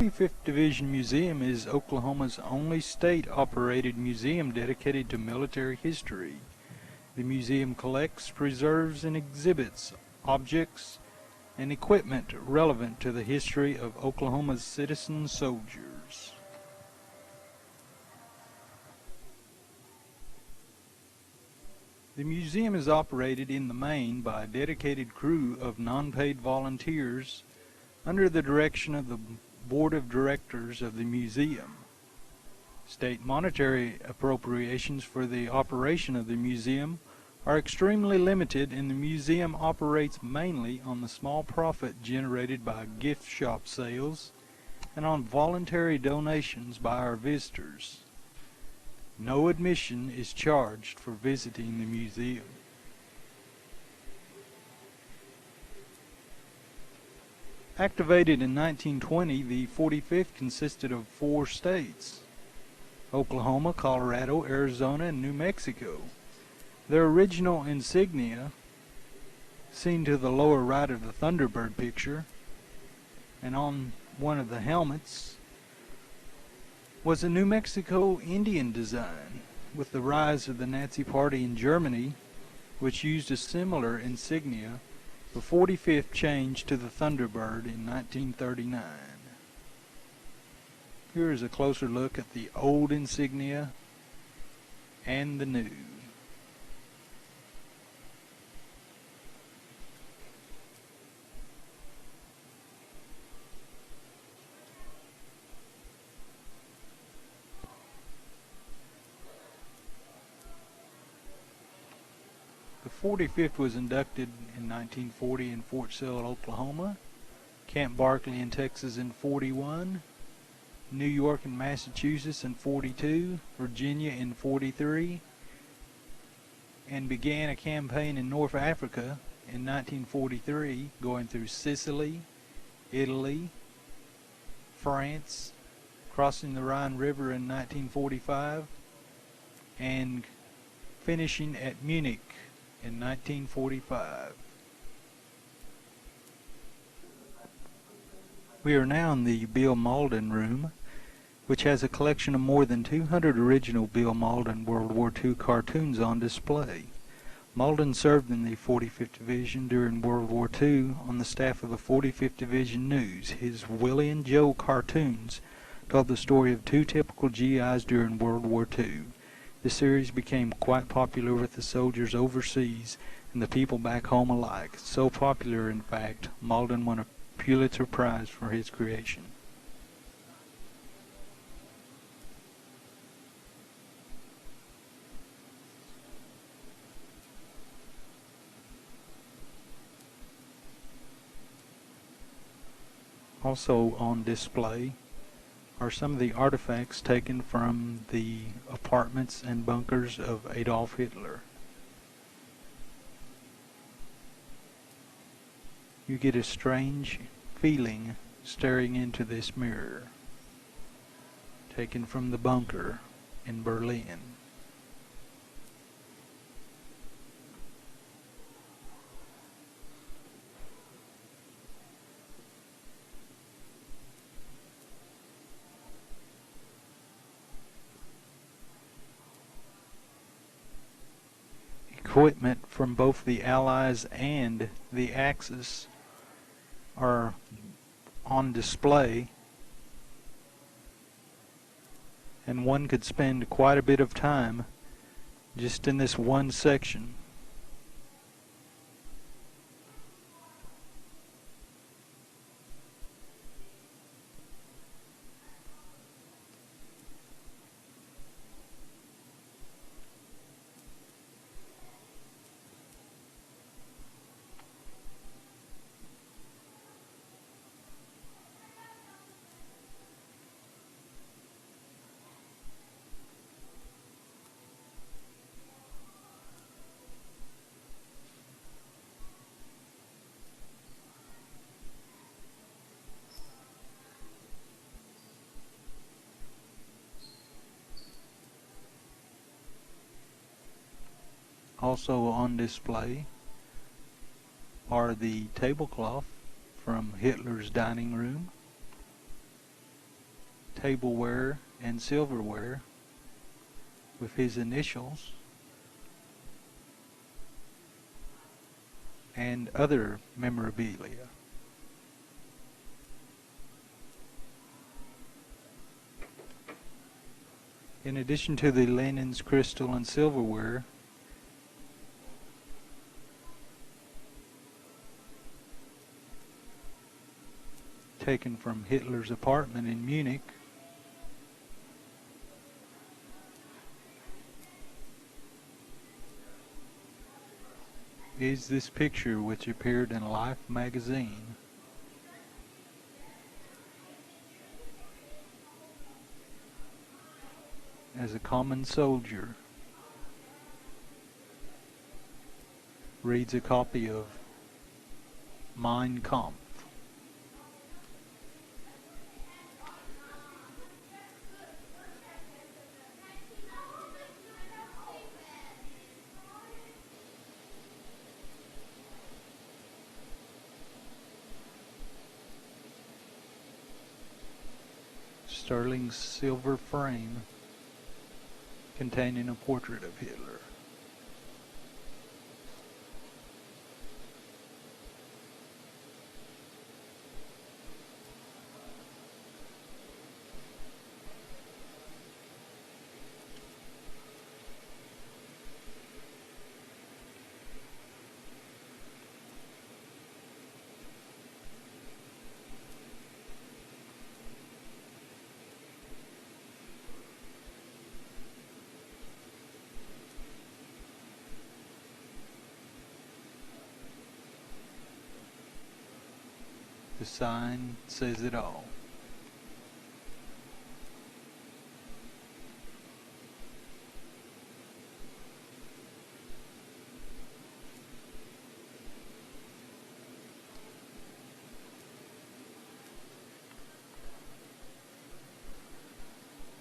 45th Division Museum is Oklahoma's only state-operated museum dedicated to military history. The museum collects, preserves, and exhibits objects and equipment relevant to the history of Oklahoma's citizen soldiers. The museum is operated in the main by a dedicated crew of non-paid volunteers under the direction of the Board of Directors of the museum. State monetary appropriations for the operation of the museum are extremely limited, and the museum operates mainly on the small profit generated by gift shop sales and on voluntary donations by our visitors. No admission is charged for visiting the museum. Activated in 1920, the 45th consisted of 4 states: Oklahoma, Colorado, Arizona, and New Mexico. Their original insignia, seen to the lower right of the Thunderbird picture, and on one of the helmets, was a New Mexico Indian design. With the rise of the Nazi Party in Germany, which used a similar insignia, the 45th changed to the Thunderbird in 1939. Here is a closer look at the old insignia and the new. The 45th was inducted in 1940 in Fort Sill, Oklahoma, Camp Barkley in Texas in 41, New York and Massachusetts in 42, Virginia in 43, and began a campaign in North Africa in 1943, going through Sicily, Italy, France, crossing the Rhine River in 1945, and finishing at Munich in 1945. We are now in the Bill Mauldin room, which has a collection of more than 200 original Bill Mauldin World War II cartoons on display. Mauldin served in the 45th Division during World War II on the staff of the 45th Division News. His Willie and Joe cartoons told the story of 2 typical GIs during World War II. The series became quite popular with the soldiers overseas and the people back home alike. So popular, in fact, Mauldin won a Pulitzer Prize for his creation. Also on display are some of the artifacts taken from the apartments and bunkers of Adolf Hitler. You get a strange feeling staring into this mirror, taken from the bunker in Berlin. Equipment from both the Allies and the Axis are on display, and one could spend quite a bit of time just in this one section. Also on display are the tablecloth from Hitler's dining room, tableware and silverware with his initials and other memorabilia. In addition to the linens, crystal, and silverware, taken from Hitler's apartment in Munich, is this picture which appeared in Life magazine. As a common soldier reads a copy of Mein Kampf. Sterling silver frame containing a portrait of Hitler. The sign says it all.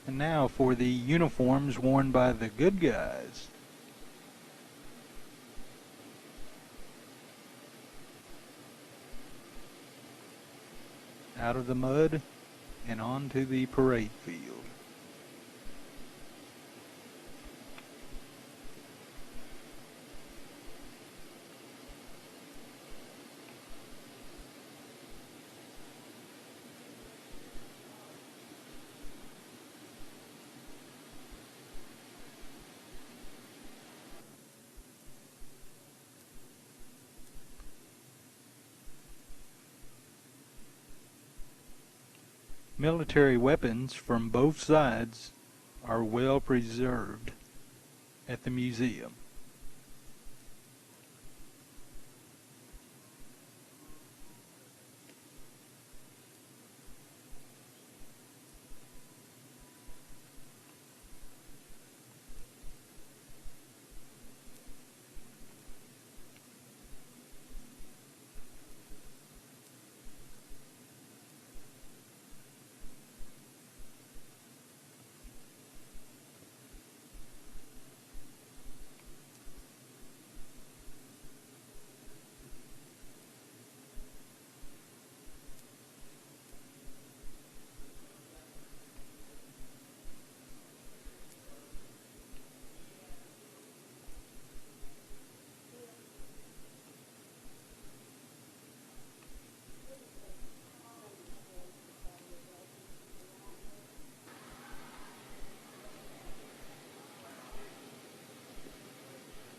And now for the uniforms worn by the good guys. Out of the mud and onto the parade field. Military weapons from both sides are well preserved at the museum.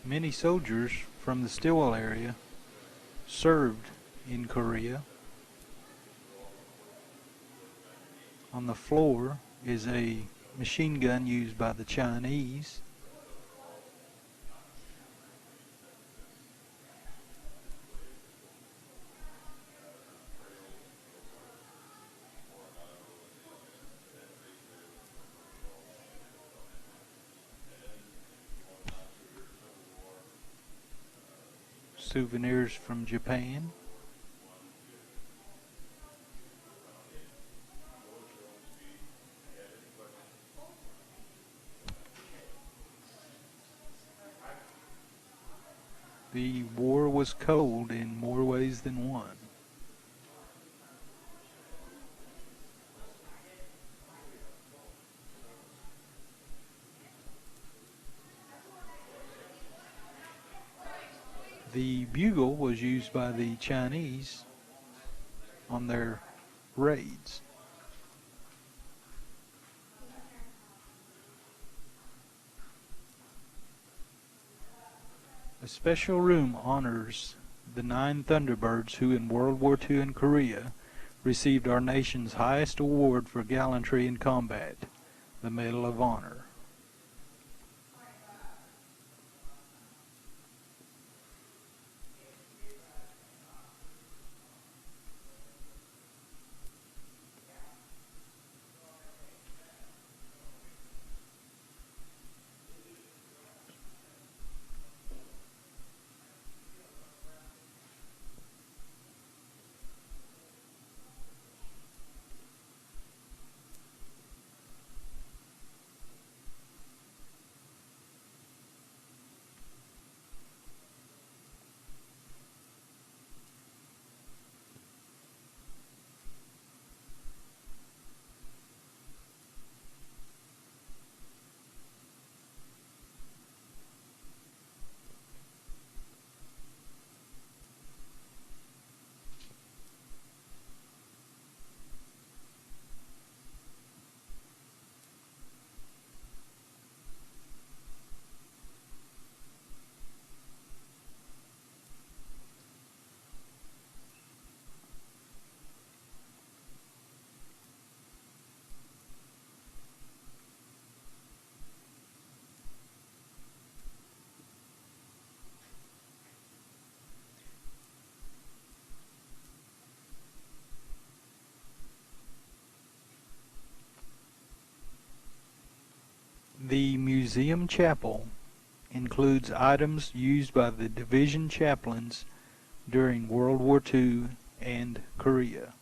Many soldiers from the Stilwell area served in Korea. On the floor is a machine gun used by the Chinese. Souvenirs from Japan. The war was cold in more ways than one. The bugle was used by the Chinese on their raids. A special room honors the 9 Thunderbirds who in World War II in Korea received our nation's highest award for gallantry in combat, the Medal of Honor. The museum chapel includes items used by the division chaplains during World War II and Korea.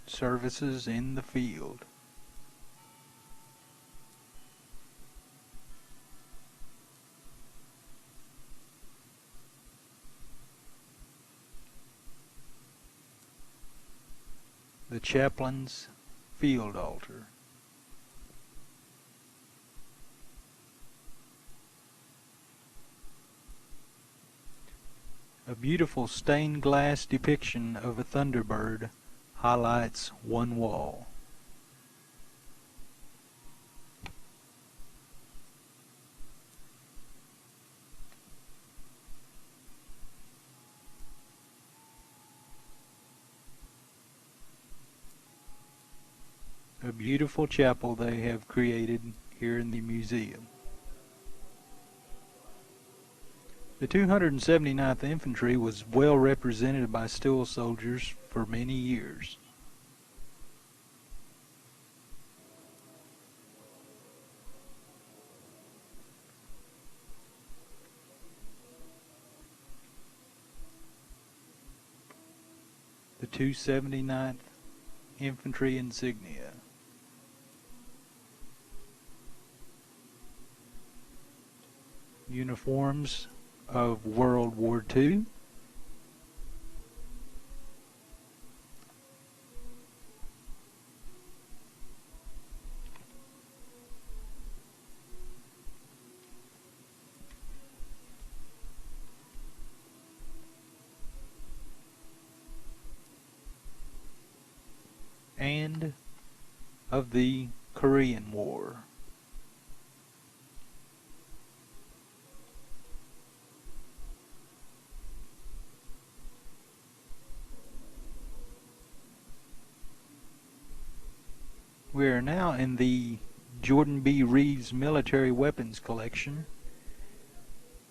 Services in the field. The chaplain's field altar. A beautiful stained glass depiction of a Thunderbird highlights one wall. A beautiful chapel they have created here in the museum. The 279th Infantry was well represented by Stilwell soldiers for many years. The 279th Infantry insignia. Uniforms of World War II. And of the Korean War. We are now in the Jordan B. Reeves Military Weapons Collection,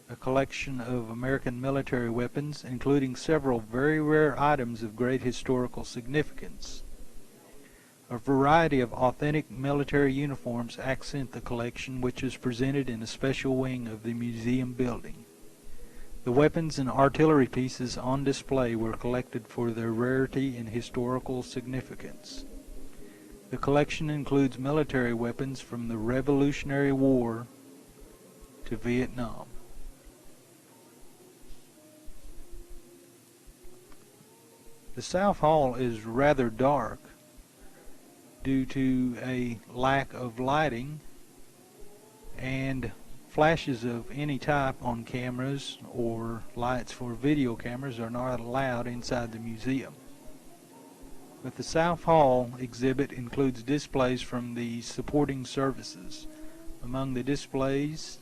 a collection of American military weapons, including several very rare items of great historical significance. A variety of authentic military uniforms accent the collection, which is presented in a special wing of the museum building. The weapons and artillery pieces on display were collected for their rarity and historical significance. The collection includes military weapons from the Revolutionary War to Vietnam. The South Hall is rather dark due to a lack of lighting, and flashes of any type on cameras or lights for video cameras are not allowed inside the museum. But the South Hall exhibit includes displays from the supporting services. Among the displays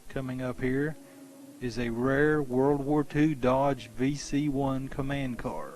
coming up here is a rare World War II Dodge VC-1 command car.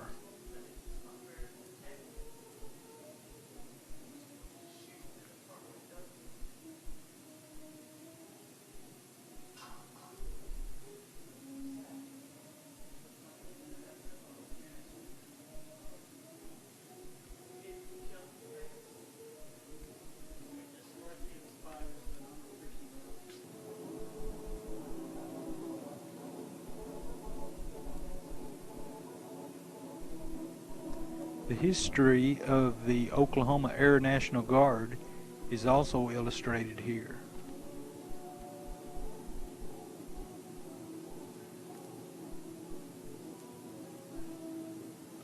The history of the Oklahoma Air National Guard is also illustrated here.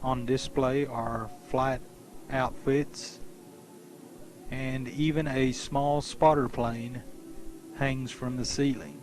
On display are flight outfits, and even a small spotter plane hangs from the ceiling.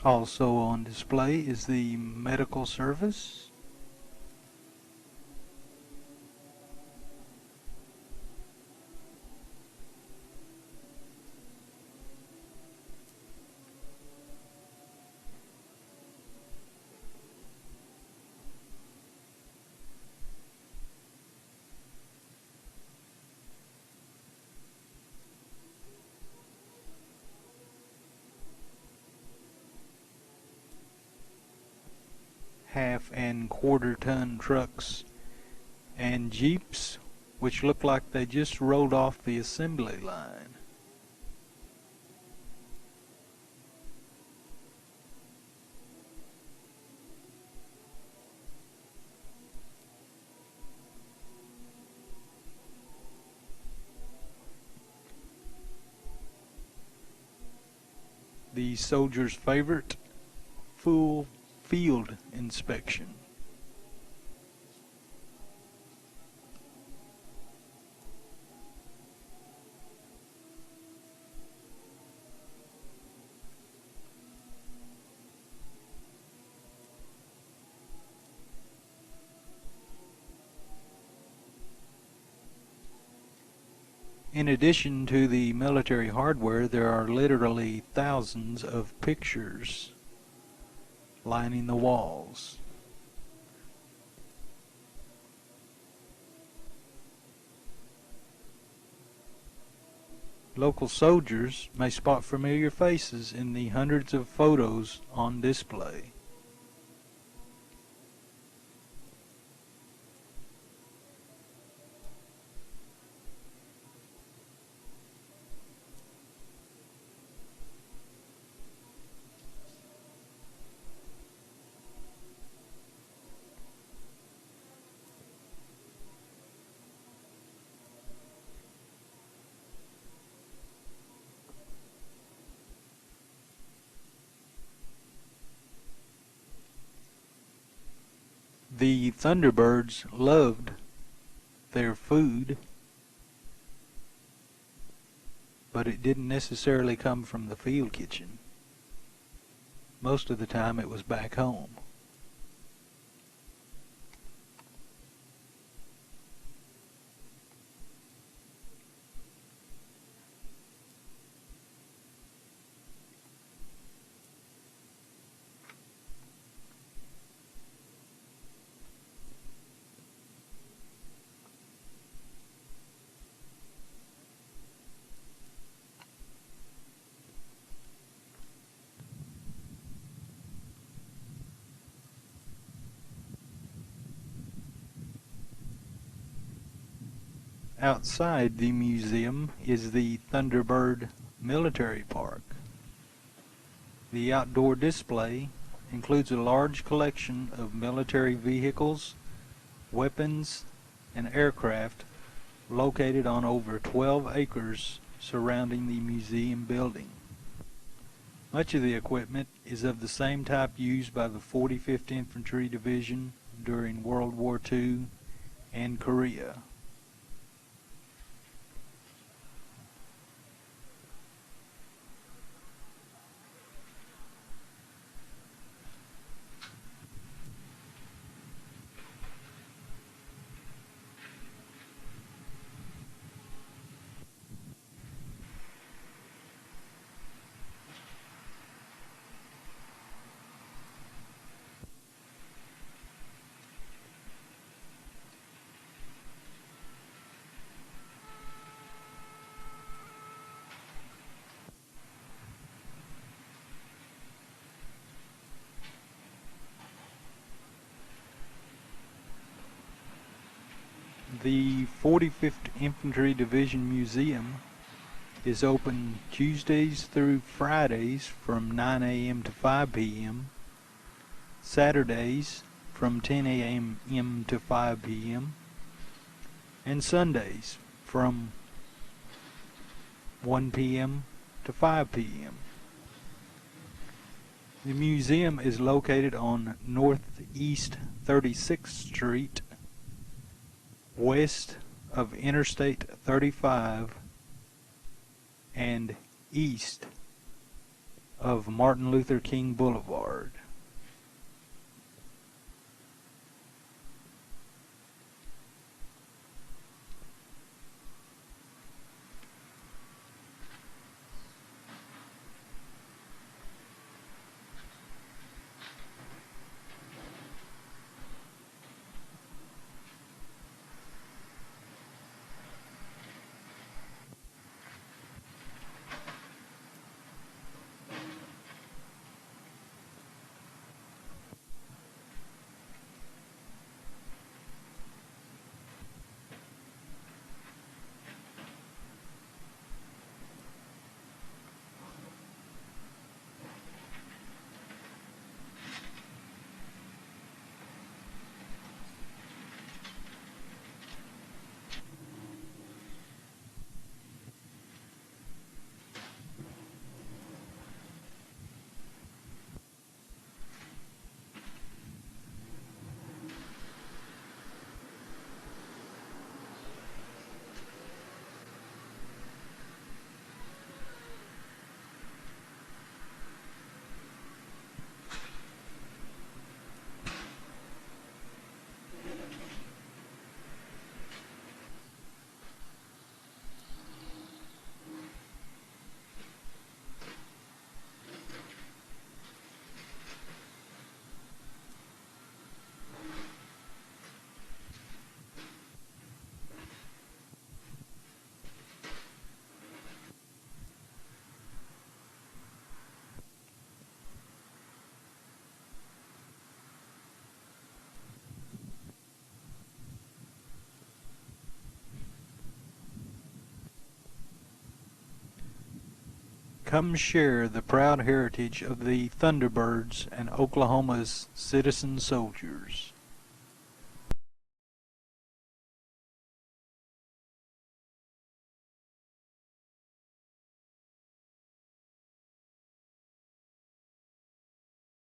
Also on display is the medical service. Half and quarter ton trucks and Jeeps, which look like they just rolled off the assembly line. The soldier's favorite, full field inspection. In addition to the military hardware, there are literally thousands of pictures lining the walls. Local soldiers may spot familiar faces in the hundreds of photos on display. The Thunderbirds loved their food, but it didn't necessarily come from the field kitchen. Most of the time it was back home. Outside the museum is the Thunderbird Military Park. The outdoor display includes a large collection of military vehicles, weapons, and aircraft located on over 12 acres surrounding the museum building. Much of the equipment is of the same type used by the 45th Infantry Division during World War II and Korea. The 45th Infantry Division Museum is open Tuesdays through Fridays from 9 a.m. to 5 p.m., Saturdays from 10 a.m. to 5 p.m., and Sundays from 1 p.m. to 5 p.m. The museum is located on Northeast 36th Street, west of Interstate 35 and east of Martin Luther King Boulevard. Come share the proud heritage of the Thunderbirds and Oklahoma's citizen soldiers.